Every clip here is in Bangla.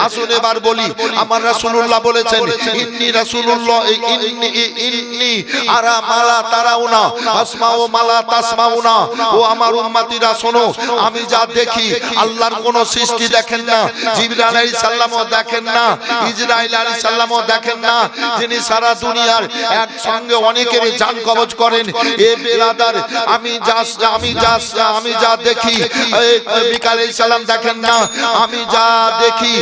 আসুন এবার বলি, আমার রাসূলুল্লাহ বলেছেন ইন্নী রাসূলুল্লাহ, ইন্নী আরা মালা তারাউনা আসমাউ মালা তাসমাউনা। ও আমার উম্মতিরা শোনো, আমি যা দেখি, আল্লাহর কোন সৃষ্টি দেখেন না, জিবরাইল আলাইহিস সালামও দেখেন না, ইসরাইল আলাইহিস সালামও দেখেন না, যিনি সারা দুনিয়ার একসঙ্গে অনেকের জান কবজ করেন। এ বেরাদার, আমি যা দেখি মিকাইল আলাইহিস সালাম দেখেন না, আমি যা দেখি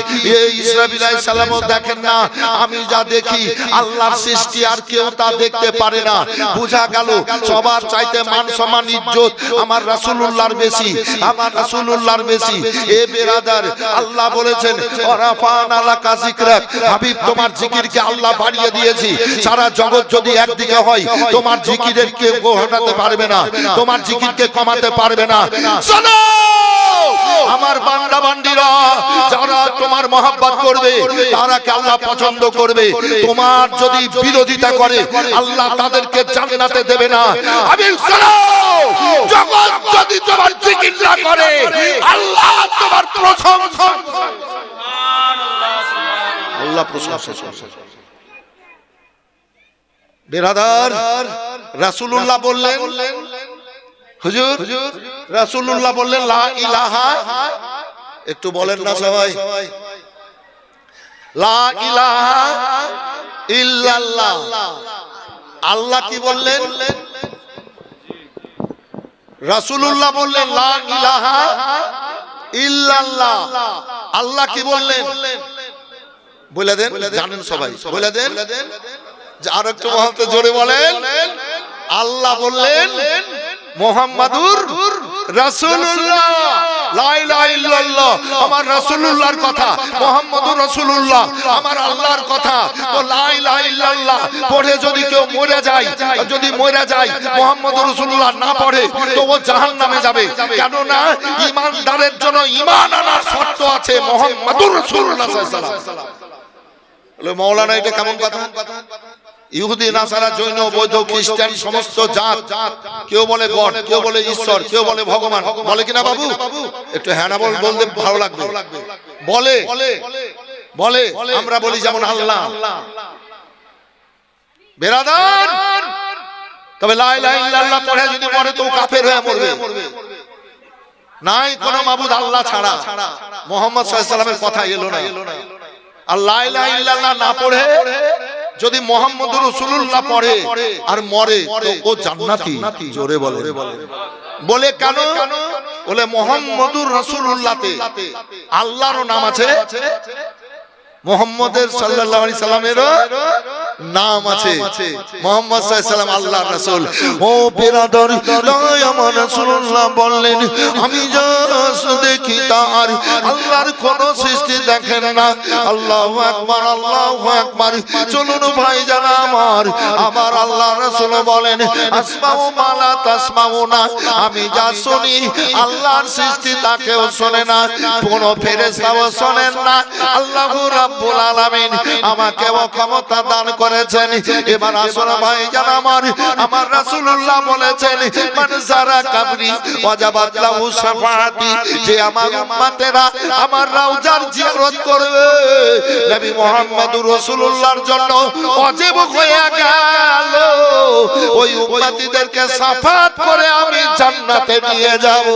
ইসরাফিল আলাইহিস সালামও দেখেন না, আমি যা দেখি আল্লাহর সৃষ্টি আর কেউ তা দেখতে পারে না। বুঝা গেল সবার চাইতে মান সম্মান ইজ্জত আমার রাসূলুল্লাহর বেশি, আমার রাসূলুল্লাহর বেশি। এ বেরাদার, আল্লাহ বলেছেন ওয়ারাফানা লাকা যিকরাক, হাবিব তোমার জিকিরকে আল্লাহ বাড়িয়ে দিয়েছি। সারা জগৎ যদি একদিকে হয়, তোমার জিকিরের কেউ হটাতে পারবে না, তোমার জিকিরকে কমাতে পারবে না। শোনো আমার বান্দা বান্দিরা, যারা তোমার মহব্বত করবে তারাকে আল্লাহ পছন্দ করবে। তোমার যদি বিরোধিতা করে আল্লাহ তাদেরকে জান্নাতে দেবে না। আমি জগৎ যদি তোমার জিকির না করে আল্লাহ তোমার প্রশংসা, আল্লাহ প্রশংসা। বেরাদার, রাসূলুল্লাহ বললেন, হুজুর রাসূলুল্লাহ বললেন লা ইলাহা, একটু বলেন না সবাই, লা ইলাহা ইল্লাল্লাহ। আল্লাহ কি বললেন? রাসূলুল্লাহ বললেন লা ইলাহা ইল্লাল্লাহ। আল্লাহ কি বললেন বলে দেন, জানেন সবাই, বলে দেন। আর একটু মহব্বতে জোরে বলেন। আল্লাহ বললেন মুহাম্মাদুর রাসূলুল্লাহ, লা ইলাহা ইল্লাল্লাহ আমার রাসূলুল্লাহর কথা, মুহাম্মাদুর রাসূলুল্লাহ আমার আল্লাহর কথা। তো লা ইলাহা ইল্লাল্লাহ পড়ে যদি কেউ মরে যায়, যদি মরে যায় মুহাম্মাদুর রাসূলুল্লাহ না পড়ে তো ও জাহান্নামে যাবে। কেন না, ঈমানদারের জন্য ঈমান আনার শর্ত আছে মুহাম্মাদুর রাসূলুল্লাহ সাল্লাল্লাহু আলাইহি ওয়াসাল্লাম। বলে মাওলানা এটা কেমন কথা? ইহুদি, নাসারা, জৈন, বৌদ্ধ, খ্রিস্টান সমস্ত জাত, কেউ বলে গড, কেউ বলে ঈশ্বর, কেউ বলে ভগবান, বলে কিনা বাবু? একটু হ্যাঁ না বলতে ভালো লাগবে। বলে বলে আমরা বলি যেমন আল্লাহ। বেরাদার, তবে লা ইলাহা ইল্লাল্লাহ পড়ে যদি মরে তো কাফের হয়ে মরবে। নাই কোন মাবুদ আল্লাহ ছাড়া, মুহাম্মদ সাল্লাল্লাহু আলাইহি ওয়াসাল্লামের কথা এলো না। আর লা ইলাহা ইল্লাল্লাহ না পড়ে যদি মুহাম্মদুর রাসূলুল্লাহ পড়ে আর মরে তো ও জান্নাতি। জোরে বলে। বলে কেন? বলে মুহাম্মদুর রাসূলুল্লাহতে আল্লাহরও নাম আছে, মুহাম্মদের সাল্লাল্লাহু আলাইহি সাল্লামেরও নাম আছে। মুহাম্মদ সাল্লাল্লাহু আলাইহি সাল্লাম আল্লাহর রাসূল। ও বিরাদর, আমার রাসূলুল্লাহ বললেন আমি যা দেখি তার আল্লাহর কোন সৃষ্টি দেখেন না। আল্লাহু আকবার, আল্লাহু আকবার। চলুন ভাইজান আমার আল্লাহর রাসূল বলেন আসমাউ মালা তাসমাউনা, আমি যা শুনি আল্লাহর সৃষ্টি তাকেও শোনে না, কোন ফেরেশতাও শোনেন না। আল্লাহু রাব্বুল আলামিন আমাকে ক্ষমতা দান করেছেন। এবার আসুন ভাইজান আমার রাসূলুল্লাহ বলেছেন মান যারা কাবরি ওয়াজাবাত লাহু শাফাআতি, যে আমার উম্মতেরা আমার রওজার জিয়ারত করবে নবী মুহাম্মদুর রাসূলুল্লাহর জন্য ওয়াজিব হয়ে গেল। ওই উম্মতিদেরকে শাফাআত করে আমি জান্নাতে নিয়ে যাব।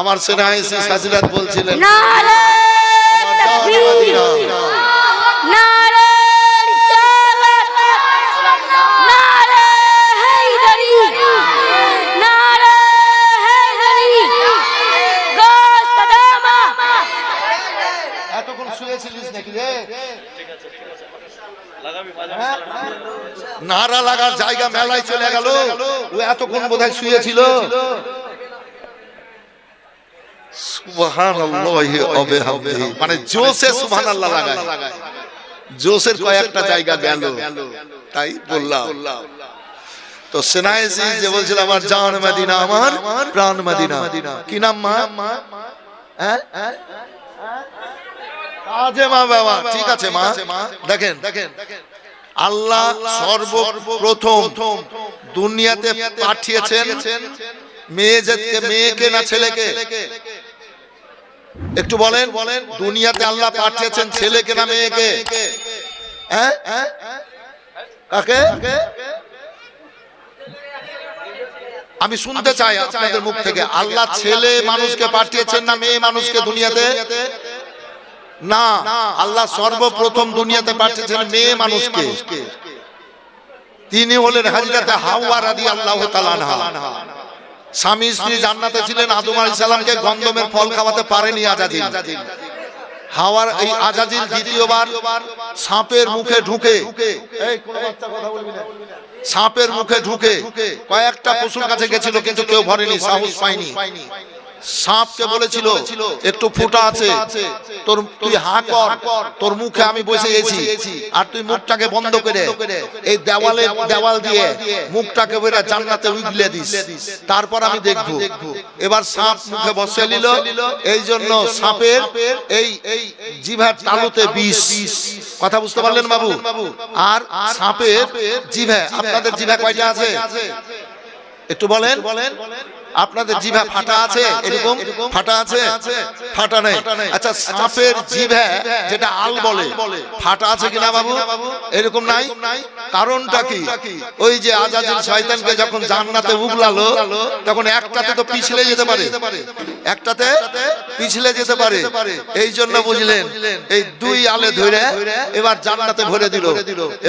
আমার সেনাইসি সাজিরাত বলছিলেন নারে তাকবীর, নারে রিসালাত, নারে হায়দারি, নারে হায়দারি, গোশত দামা। এতক্ষণ শুয়েছিলিস নাকি রে? নারা লাগার জায়গা মেলায় চলে গেল, ও এতক্ষণ বোধহয় শুয়েছিল। সুবহানাল্লাহি ওয়া বিহামদিহি, মানে জোশে সুবহানাল্লাহ লাগায়, জোশের কয়েকটা জায়গা গেল, তাই বললাম। তো সেনাইজি যে বলছিল আমার জান মদিনা, আমার প্রাণ মদিনা, কি নাম মা? হ্যাঁ কাজে মা বাবা, ঠিক আছে মা। দেখেন আল্লাহ সর্বপ্রথম দুনিয়াতে পাঠিয়েছেন মেয়েকে না ছেলেকে? একটু বলেন, দুনিয়াতে আল্লাহ পাঠিয়েছেন ছেলেকে না মেয়েকে? হ্যাঁ, কাকে? আমি শুনতে চাই আপনাদের মুখ থেকে, আল্লাহ ছেলে মানুষকে পাঠিয়েছেন না মেয়ে মানুষকে দুনিয়াতে? না, আল্লাহ সর্বপ্রথম দুনিয়াতে পাঠিয়েছেন মেয়ে মানুষকে। তিনি হলেন হযরত হাওয়া রাদিয়াল্লাহু তাআলা আনহা। স্বামী স্ত্রী জান্নাতে ছিলেন, আদম আলাইহিস সালামকে গন্ধমের ফল খাওয়াতে পারেনি আজাজিল। হাওয়ার এই আজাজিল দ্বিতীয়বার সাপের মুখে ঢুকে, এই কোন বাচ্চা কথা বলবি না, সাপের মুখে ঢুকে কয়েকটা পশুর কাছে গেছিল, কিন্তু কেউ ভরেনি, সাহস পায়নি। সাপকে বলেছিল একটু ফুটা আছে, তুই হা কর, তোর মুখে আমি বসে গেছি, আর তুই মুখটাকে বন্ধ করে এই দেওয়াল দিয়ে মুখটাকে বেরা জান্নাতে উগলে দিস, তারপর আমি দেখবো। এবার সাপ মুখে বসে নিল, এই জন্য সাপের এই জিভার তালুতে বিষ। কথা বুঝতে পারলেন বাবু? আর সাপের জিভা, আপনাদের জিভা কয়টা আছে একটু বলেন? আপনাদের জিভা ফাটা আছে? এরকম ফাটা আছে? ফাটা নেই। আচ্ছা, সাপের জিভা যেটা আল বলে, ফাটা আছে কিনা বাবু? এরকম নাই। কারণটা কি? ওই যে আজাজিল শয়তানকে যখন জান্নাতে উগলালো, তখন একটাতে তো পিছলে যেতে পারে, একটাতে পিছলে যেতে পারে। এই জন্য বুঝলেন, এই দুই আলে ধরে এবার জান্নাতে ভরে দিল।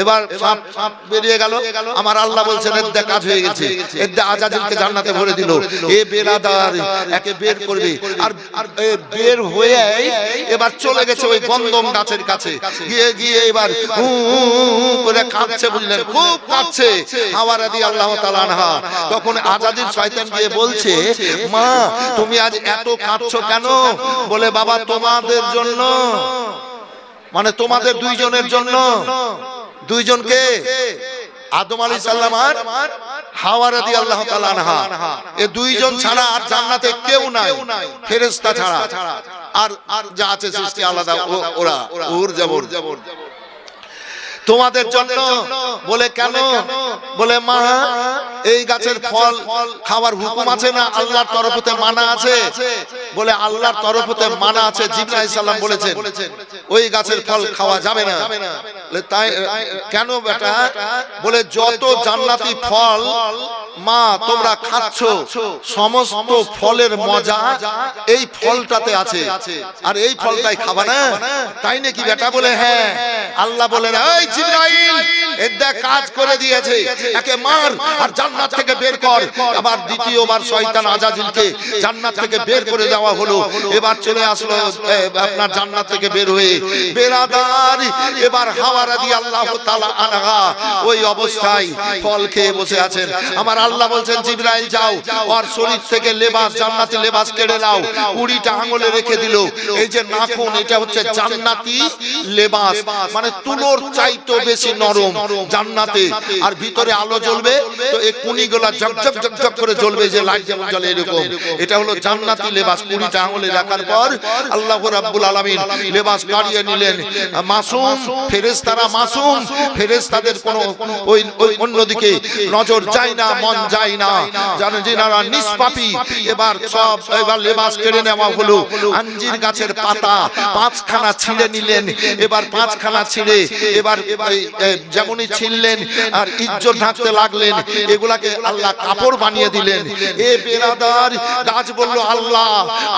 এবার সাপ বেরিয়ে গেল। আমার আল্লাহ বলছেন এর কাজ হয়ে গেছে, এর আজাজিলকে জান্নাতে ভরে দিল। এ বেরাদার একে বের করবে, আর বের হয়ে এবার চলে গেছে ওই গন্ধম গাছের কাছে। গিয়ে এবার করে কাঁদছে, বুঝলেন, খুব কাঁদছে হাওয়া রাদিয়াল্লাহু তাআলা আনহা। তখন আজাজিল শয়তান গিয়ে বলছে, মা তুমি আজ এত কাঁদছো কেন? বলে, বাবা তোমাদের জন্য, মানে তোমাদের দুইজনের জন্য। দুইজনকে? আদম আলাইহিস সালাম আর হাওয়া রাদিয়াল্লাহু তাআলা আনহা। এই দুইজন ছাড়া আর জান্নাতে কেউ নাই, ফেরেশতা ছাড়া। আর যা আছে সৃষ্টি আলাদা, ওরা ওর যেমন। তোমাদের জন্য। বলে কেন? বলে, মা এই গাছের ফল খাওয়ার হুকুম আছে না আল্লাহর তরফতে মানা আছে? বলে, আল্লাহর তরফতে মানা আছে, জিবরাইল আলাইহিস সালাম বলেছেন ওই গাছের ফল খাওয়া যাবে না। তাই কেন বেটা? বলে, যত জান্নাতি ফল মা তোমরা খাচ্ছ, সমস্ত ফলের মজা এই ফলটাতে আছে, আর এই ফলটাই খাবা না, তাই নাকি বেটা? বলে, হ্যাঁ। আল্লাহ বলেন, এই জিবরাইল এদা কাজ করে দিয়েছে, একে মার আর জান্নাত থেকে বের কর। আবার দ্বিতীয়বার শয়তান আজাজিলকে জান্নাত থেকে বের করে দেওয়া হলো। এবার চলে আসলো আপনার জান্নাত থেকে বের হয়ে। বেরাদার এবার হাওয়া রাদিয়াল্লাহু তাআলা আনহা ওই অবস্থায় ফল খেয়ে বসে আছেন। আমার আল্লাহ বলছেন, জিবরাইল যাও, ওর শরীর থেকে লেবাস, জান্নাতি লেবাস কেড়ে নাও। 20টা আঙ্গুলে রেখে দিল। এই যে নাখুন, এটা হচ্ছে জান্নাতি লেবাস, মানে তুলোর চাইতে বেশি নরম জান্নাতে, আর ভিতরে আলো জ্বলবে, তো এই কুনিগুলা ঝকঝক ঝকঝক করে জ্বলবে, যে লাইট যেমন জ্বলে এরকম। এটা হলো জান্নাতি লেবাস। 20টা আঙ্গুলে রাখার পর আল্লাহ রাব্বুল আলামিন লেবাস কাড়িয়ে নিলেন। মাসুম ফেরেশতারা, মাসুম ফেরেশতাদের কোনো ওই অন্যদিকে নজর যায় না, মন যায় না, জানেন যিনারা নিষ্পাপী। এবার লেবাস কেড়ে নেওয়া হলো। আঞ্জির গাছের পাতা 5খানা ছিঁড়ে নিলেন। এবার 5খানা ছিঁড়ে এবার যেমনই ছিঁড়লেন আর ইজ্জত ঢাকতে লাগলেন, এগুলাকে আল্লাহ কাপড় বানিয়ে দিলেন। এ বেরাদার, গাছ বলল, আল্লাহ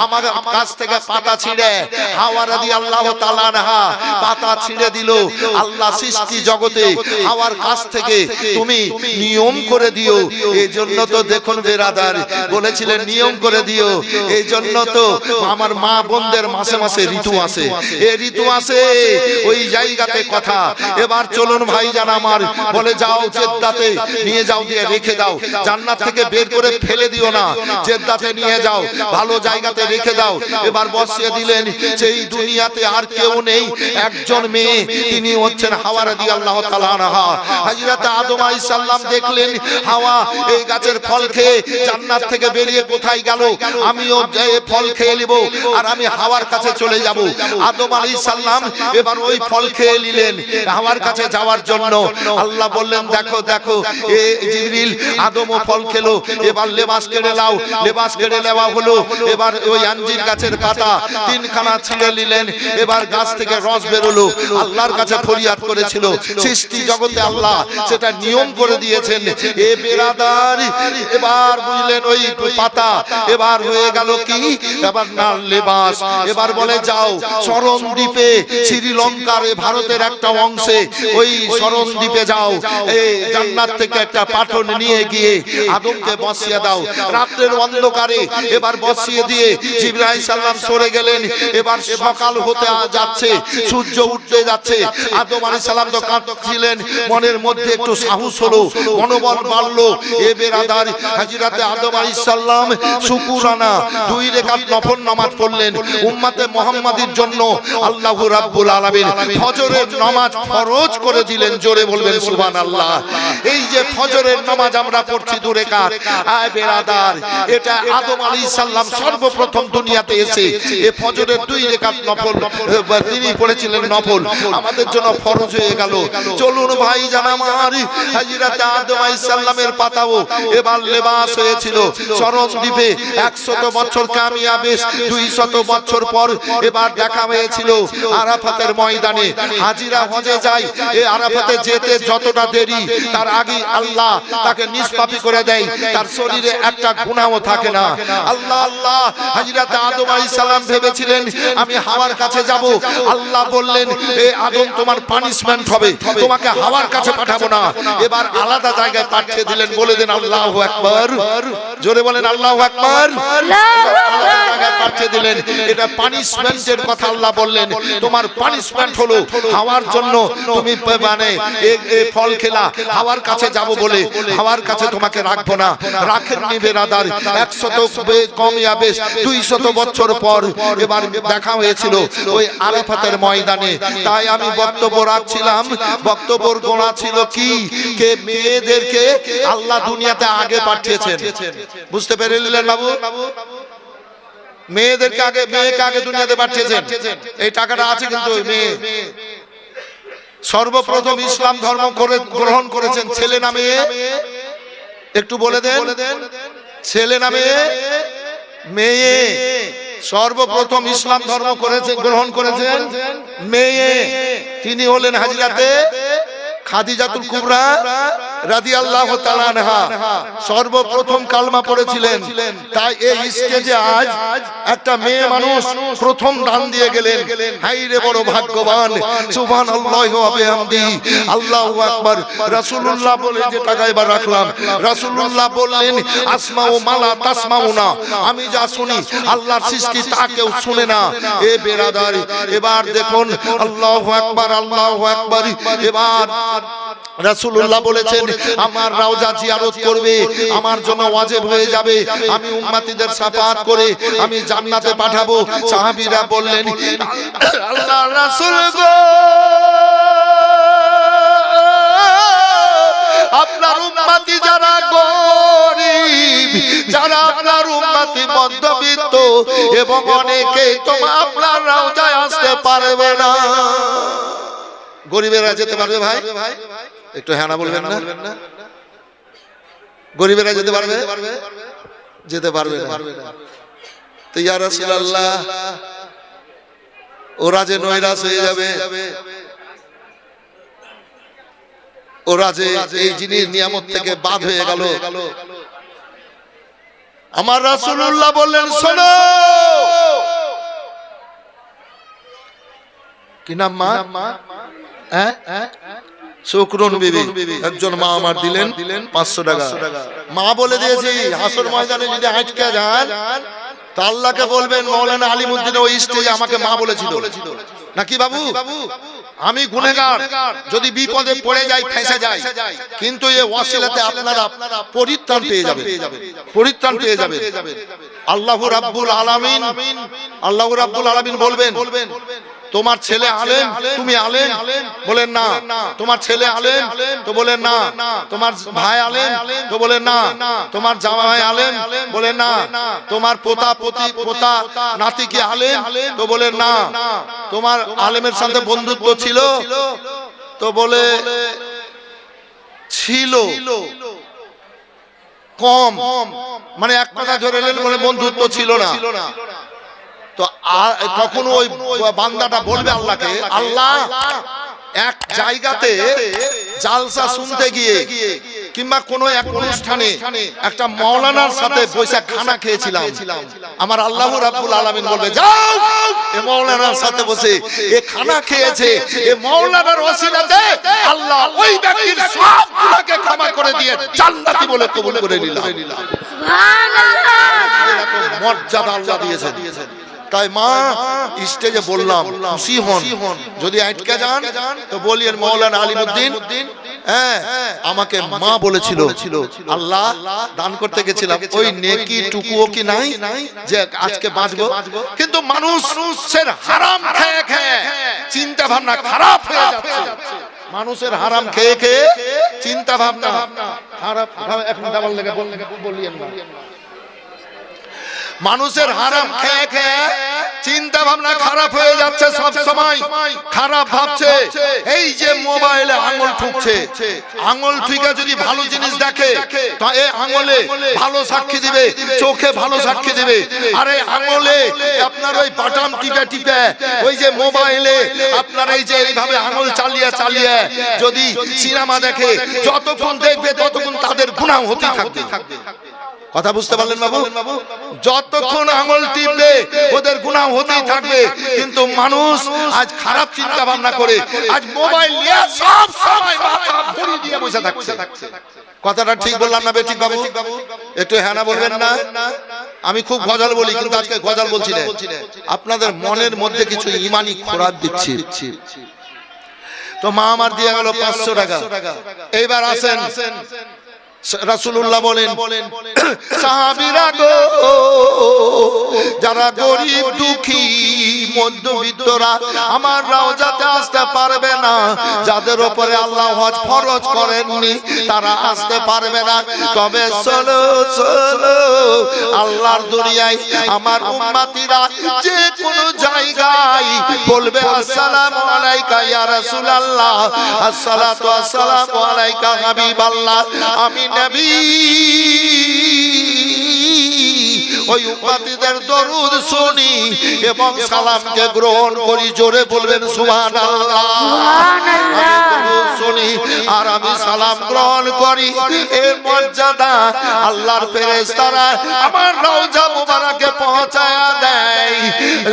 আমার কাছ থেকে পাতা ছিঁড়ে হাওয়া রাদিয়াল্লাহু তাআলা আনহা পাতা ছিঁড়ে দিল। আল্লাহ সৃষ্টি জগতে হাওয়ার কাছ থেকে তুমি নিয়ম করে দিও। এই জন্য তো দেখুন বেরাদার বলেছিলেন নিয়ম করে দিও। এই জন্য তো আমার মা বোনদের মাসে মাসে ঋতু আসে, এই ঋতু আসে ওই জায়গাতে কথা। এবার চলুন ভাইজান আমার, বলে যাও জেদ্দাতে নিয়ে যাও, দিয়ে রেখে দাও, জান্নাত থেকে বের করে ফেলে দিও না, জেদ্দাতে নিয়ে যাও, ভালো জায়গাতে রেখে দাও। এবার বসিয়ে দিলেন। সেই দুনিয়াতে আর কেউ নেই, একজন মেয়ে, তিনি হচ্ছেন হাওয়া রাদিয়াল্লাহু তাআলা আনহা। হযরত আদম আলাইহিস সালাম দেখলেন হাওয়া এই গাছের ফল খেয়ে জান্নাত থেকে বেরিয়ে কোথায় গেল, আমিও ফল খেয়ে নিব, আর আমি হাওয়ার কাছে চলে যাব। আদম আলাইহিস সালাম এবার ওই ফল খেয়ে নিলেন হাওয়ার কাছে যাওয়ার জন্য। জন্য আল্লাহ বললেন দেখো দেখো এ জিবরিল আদমও ফল খেলো, এবার লেবাস কেড়ে নাও। লেবাস কেড়ে নেওয়া হলো। এবার ওই আঞ্জির গাছের পাতা তিনখানা ছিঁড়ে নিলেন। এবার গাছ থেকে রস বেরোলো। আল্লাহর কাছে ফরিয়াদ করেছিল। সৃষ্টি জগতে আল্লাহ সেটা নিয়ম করে দিয়েছেন। এ বেরাদার এবার বুঝলেন ওই পাতা এবার হয়ে গেল কি, এবার না লেবাস। এবার বলে যাও শরণ দ্বীপে, শ্রীলঙ্কার ভারতের একটা অংশে ওই শরণ দ্বীপে যাও, এই জান্নাত থেকে একটা পাথর নিয়ে গিয়ে আদমকে বসিয়ে দাও। রাত্রের অন্ধকারে এবার বসিয়ে দিয়ে জিবরাইল আলাইহিস সালাম সরে গেলেন। এবার সকাল হতে যাচ্ছে, সূর্য উঠতে যাচ্ছে। আদম আলাইহিস সালাম তো কাঁদছিলেন, মনের মধ্যে একটু সাহস হলো, মনোবল বাড়লো। এ বেরাদার হযরতে আদম আলাইহিস সালাম শুকরানা 2 রাকাত নফল নামাজ পড়লেন উম্মতে মুহাম্মাদির জন্য। আল্লাহ রাব্বুল আলামিন ফজরের নামাজ ফরজ করে দিলেন। জোরে বলবেন সুবহানাল্লাহ। এই যে ফজরের নামাজ আমরা পড়ছি 2 রাকাত, আয় বেরাদার এটা আদম আলাইহিস সালাম সর্বপ্রথম দুনিয়াতে এসে এই ফজরের 2 রাকাত নফল তিনি পড়েছিলেন। নফল আমাদের জন্য ফরজ হয়ে গেল। চলুন ভাই জান আমার, হযরতে আদম আলাইহিস সালামের পাতাও এবার লেবাস হয়েছিল। শরণ দ্বীপে 100 বছর কামিয়াবে 200 বছর পর এবার দেখা হয়েছিল আরাফাতের ময়দানে। হাজিরা হজে যায়, এই আরাফাতে যেতে যতটা দেরি তার আগে আল্লাহ তাকে নিষ্পাপী করে দেয়, তার শরীরে একটা গুনাহও থাকে না। আল্লাহ আল্লাহ হযরতে আদম আলাইহিস সালাম ভেবেছিলেন আমি হাওয়ার কাছে যাব। আল্লাহ বললেন এ আদম তোমার পানিশমেন্ট হবে, তোমাকে হাওয়ার কাছে পাঠাবো না। এবার আলাদা জায়গায় পাঠিয়ে দিলেন। বলে দেন আল্লাহু আকবার। জোরে বলেন আল্লাহু আকবার। আলাদা জায়গায় পাঠিয়ে দিলেন। এটা পানিশমেন্টের কথা আল্লাহ বললেন, তোমার পানিশমেন্ট হলো হাওয়ার জন্য তুমি মানে এই ফল খেলা, হাওয়ার কাছে যাব বলে হাওয়ার কাছে তোমাকে রাখবো না। রাখেননি বেরাদার। 100 কামিয়াবে 200 বছর পর এবার দেখা হয়েছিল ওই আরাফাতের ময়দানে। তাই আমি বক্তব্য রাখছিলাম, বক্তব্যের গোড়া ছিল কি, কে মেয়েদেরকে আল্লাহ দুনিয়াতে আগে পাঠিয়েছেন। বুঝতে পেরেছিলেন বাবু? মেয়েদেরকে আগে, মেয়েকে আগে দুনিয়াতে পাঠিয়েছেন। এই টাকাটা আছে কিন্তু মেয়ে সর্বপ্রথম ইসলাম ধর্ম গ্রহণ করেছেন ছেলে না মেয়ে? একটু বলে দেন, ছেলে না মেয়ে? মেয়ে। সর্বপ্রথম ইসলাম ধর্ম গ্রহণ করেছেন মেয়ে। তিনি হলেন হযরতে খাদিজাতুল কুবরা রাদিয়াল্লাহু তাআলা আনহা। সর্বপ্রথম কালমা পড়েছিলেন। তাই এই স্টেজে আজ একটা মেয়ে মানুষ প্রথম দান দিয়ে গেলেন। হাই রে বড় ভাগ্যবান। সুবহানাল্লাহি ওয়া বিহামদিহি আল্লাহু আকবার। রাসূলুল্লাহ বলে যে টাকা এবার রাখলাম, রাসূলুল্লাহ বললেন আসমাউ মালা তাসমাউনা, আমি যা শুনি আল্লাহর সৃষ্টি তা কেউ শুনে না। এ বেরাদার এবার দেখুন আল্লাহু আকবার আল্লাহু আকবার। এবার রাসূলুল্লাহ বলেছেন আমার রওজা জিয়ারত করবে আমার জন্য ওয়াজিব হয়ে যাবে, আমি উম্মতিদের শাফাআত করে আমি জান্নাতে পাঠাবো। সাহাবীরা বললেন আল্লাহর রাসূল গো, আপনার উম্মতি যারা গরীব, যারা আপনার উম্মতি মধ্যবিত্ত এবং অনেকেই তো আপনার রওজায় আসতে পারবে না। গরিবেরা যেতে পারবে ভাই? একটু হ্যাঁ না বলবেন না? গরিবেরা যেতে পারবে? যেতে পারবে না। তো ইয়া রাসূলুল্লাহ ওরা যে নৈরাশ হয়ে যাবে, ওরা যে এই জিনিস নিয়ামত থেকে বাদ হয়ে গেল, আমার রাসূলুল্লাহ বললেন শোনো। কি নাম মা? শুকরুন বিবি। একজন মা আমার দিলেন 500 টাকা। মা বলে দিয়েছি হাসর ময়দানে যদি আটকে যান তা আল্লাহকে বলবেন মাওলানা আলিমউদ্দিন ওই স্টেজে আমাকে মা বলেছিল নাকি বাবু? আমি গুনাহগার, যদি বিপদে পড়ে যাই ফেঁসে যাই, কিন্তু এই ওয়াসিলাতে আপনারা পরিত্রাণ পেয়ে যাবেন, পরিত্রাণ পেয়ে যাবেন। আল্লাহু রাব্বুল আলামিন বলবেন তোমার ছেলে আলেম, তুমি আলেম? বলেন না। তোমার ছেলে আলেম? তো বলেন না। তোমার ভাই আলেম? তো বলেন না। তোমার জামাই আলেম? বলেন না। তোমার পোতা নাতি কি আলেম? তো বলেন না। তোমার আলেমের সাথে বন্ধুত্ব ছিল? তো বলে ছিল কম, মানে এক কথা ধরে নেন বলে বন্ধুত্ব ছিল না। তো তখন ওই বান্দাটা বলবে আল্লাহকে, আল্লাহ এক জায়গাতে জালসা শুনতে গিয়ে কিংবা কোনো এক অনুষ্ঠানে একটা মাওলানার সাথে বসে খানা খেয়েছিলাম, আমার আল্লাহ রাব্বুল আলামিন বলবে যাও এ মাওলানার সাথে বসে এ খানা খেয়েছে, এ মাওলানার ওসিলাতে আল্লাহ ওই ব্যক্তির সব গুনাহকে ক্ষমা করে দিয়ে জান্নাতি বলে কবুল করে নিলাম। সুবহানাল্লাহ, এরকম মর্যাদা আল্লাহ দিয়েছেন। তাই মা স্টেজে বললাম খুশি হন, যদি আটকে যান তো বলিয়েন মাওলানা আলিমউদ্দিন হ্যাঁ আমাকে মা বলেছিল, আল্লাহ দান করতে গেছিলাম ওই নেকি টুকুও কি নাই যে আজকে বাঁচবো। কিন্তু মানুষের হারাম খেয়ে খেয়ে চিন্তা ভাবনা খারাপ হয়ে যাচ্ছে, মানুষের হারাম খেয়ে খেয়ে চিন্তা ভাবনা খারাপ। এখন ডাবল লেগে বলিয়েন না, মানুষের হারাম খেয়ে খেয়ে চিন্তা ভাবনা খারাপ হয়ে যাচ্ছে, সব সময় খারাপ ভাবছে। এই যে মোবাইলে আঙুল ঠুকছে, আঙুল ঠুকে যদি ভালো জিনিস দেখে তো এই আঙুলে ভালো সাক্ষী দিবে, চোখে ভালো সাক্ষী দিবে। আরে আঙুলে আপনার ওই বাটন টিপে টিপে ওই যে মোবাইলে আপনার এই যে এইভাবে আঙুল চালিয়ে চালিয়ে যদি সিনেমা দেখে, যতক্ষণ দেখবে ততক্ষণ তাদের গুনাহ হতে থাকবে। কথা বুঝতে পারলেন বাবু? যতক্ষণ আঙুল টিপবে ওদের গুনাহ হতেই থাকবে। কিন্তু মানুষ আজ খারাপ চিন্তা ভাবনা করে আজ মোবাইল নিয়ে সব সময় মাথা ভরি দিয়ে বসে থাকছে। কথাটা ঠিক বললাম না বেঠিক বাবু? একটু হ্যাঁ না বলবেন না? আমি খুব গজল বলি কিন্তু আজকে গজল বলছি না, আপনাদের মনের মধ্যে কিছু ঈমানি খোরাক দিচ্ছি। তো মা আমার দিয়ে গেল 500 টাকা। এইবার আসেন রাসূলুল্লাহ বলেন সাহাবীরা গো, যারা গরিব দুঃখী মধ্যবিত্তরা আমার রওজাতে আসতে পারবে না, যাদের উপরে আল্লাহ হজ ফরজ করেননি তারা আসতে পারবে না, তবে চলো চলো আল্লাহর দুনিয়ায় আমার উম্মতিরা যে কোনো জায়গায় বলবে আসসালামু আলাইকা ইয়া রাসূলুল্লাহ, আসসালাতু আসসালামু আলাইকা হাবিবাল্লাহ, আমি নবী ওই উম্মতিদের দরুদ শুনি এবং সালামকে গ্রহণ করি। জোরে বলবেন সুবহানাল্লাহ। সুবহানাল্লাহ, দরুদ শুনি আর আমি সালাম গ্রহণ করি। এই মর্যাদা আল্লাহর ফেরেশতারা আমার রওজা মুবারকে পৌঁছায়া দেয়,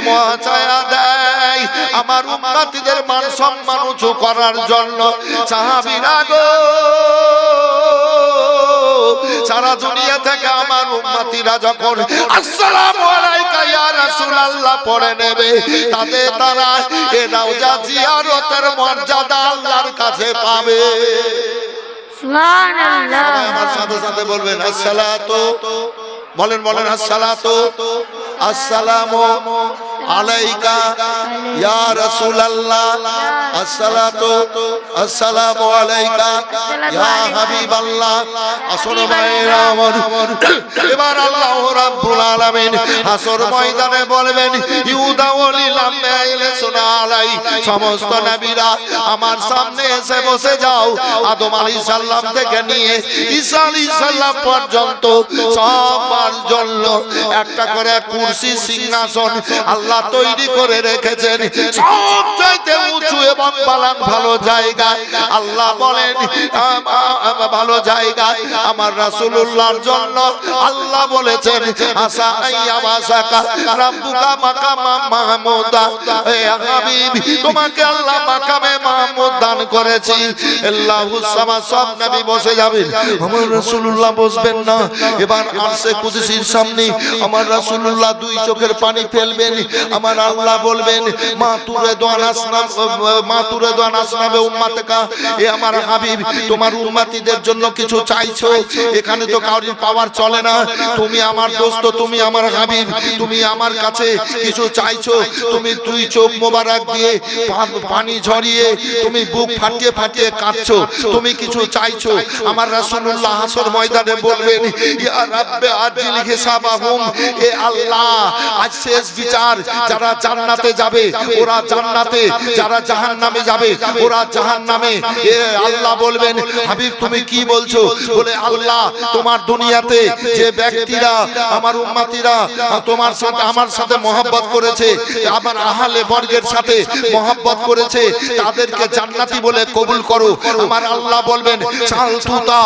পৌঁছায়া দেয় আমার উম্মতিদের মান সম্মান উঁচু করার জন্য। সাহাবীরা গো, সারা দুনিয়া থেকে আমার উম্মতিরা যখন আসসালামু আলাইকা ইয়া রাসূলুল্লাহ পড়ে নেবে, তাতে তারা এই রওজা জিয়ারতের মর্যাদা আল্লাহর কাছে পাবে। সুবহানাল্লাহ, আমার সাথে সাথে বলবেন আসসালাতু, বলেন বলেন আসসালাতু আসসালামু আলাইকা ইয়া রাসূলুল্লাহ, আসসালাতু আসসালামু আলাইকা ইয়া হাবিবাল্লাহ। আসুন ভাইরা আমার, এবার আল্লাহ রাব্বুল আলামিন হাসর ময়দানে বলবেন ইউদা ওয়ালিল আম্বিয়া সুনা আলাই, সমস্ত নবীরা আমার সামনে এসে বসে যাও। আদম আলাইহিস সালাম থেকে নিয়ে ঈসা আলাইহিস সালাম পর্যন্ত সবার জন্য একটা করে কুরসি সিংহাসন আল্লাহ তৈরি করে রেখেছেন, সবচাইতে উঁচু এবং ভালো জায়গা। আল্লাহ বলেন ভালো জায়গা আমার রাসূলুল্লাহর জন্য আল্লাহ বলেছেন আসা আইয়াবাসাকা রাব্বুকা মাকামা মাহমুদা, হে হাবিব তোমাকে আল্লাহ মাকামে মাহমুদ দান করেছি। আল্লাহুস সামাদ, সব নবী বসে যাবেন, আমার রাসূলুল্লাহ বসবেন না। এবার আরশে কুদসির সামনে আমার রাসূলুল্লাহ দুই চোখের পানি ফেলবেন। আমার আল্লাহ বলবেন মা তুরে দোয়ান আসনাম, মা তুরে দোয়ান আসনাবে উম্মাতকা, এ আমার হাবিব তোমার উম্মতিদের জন্য কিছু চাইছো, এখানে তো কাউরির পাওয়ার চলে না, তুমি আমার দোস্ত, তুমি আমার হাবিব, তুমি আমার কাছে কিছু চাইছো, তুমি দুই চোখ মোবারক দিয়ে পানি ঝরিয়ে তুমি বুক ফাটিয়ে ফাটিয়ে কাঁদছো, তুমি কিছু চাইছো। আমার রাসূলুল্লাহ হাসর ময়দানে বলবেন ইয়া রাব্বে আজিল হিসাবাহুম, এ আল্লাহ আজ শেষ বিচার, যারা জান্নাতে যাবে ওরা জান্নাতে যারা জাহান্নামে যাবে ওরা জাহান্নামে। আল্লাহ বলবেন হাবিব তুমি কি বলছো? বলে আল্লাহ তোমার দুনিয়াতে যে ব্যক্তিরা আমার উম্মতিরা তোমার সাথে আমার সাথে মহব্বত করেছে, আমার আহলে বর্গের সাথে মহব্বত করেছে, তাদেরকে জান্নাতি বলে কবুল করো। আমার আল্লাহ বলবেন সালতুতা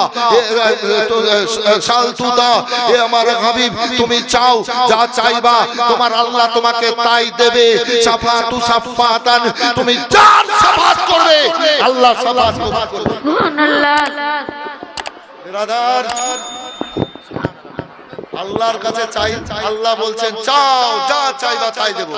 সালতুতা, এ আমার হাবিব তুমি চাও যা চাইবা তোমার আল্লাহ তোমাকে তাই দেবে। সাফাতু সাফাতান, তুমি যার সাফাত করবে আল্লাহ সাফাত করবে। সুবহানাল্লাহ। বিরাদার আল্লাহর কাছে চাই, আল্লাহ বলছেন চাও যা চাইবা তাই দেব।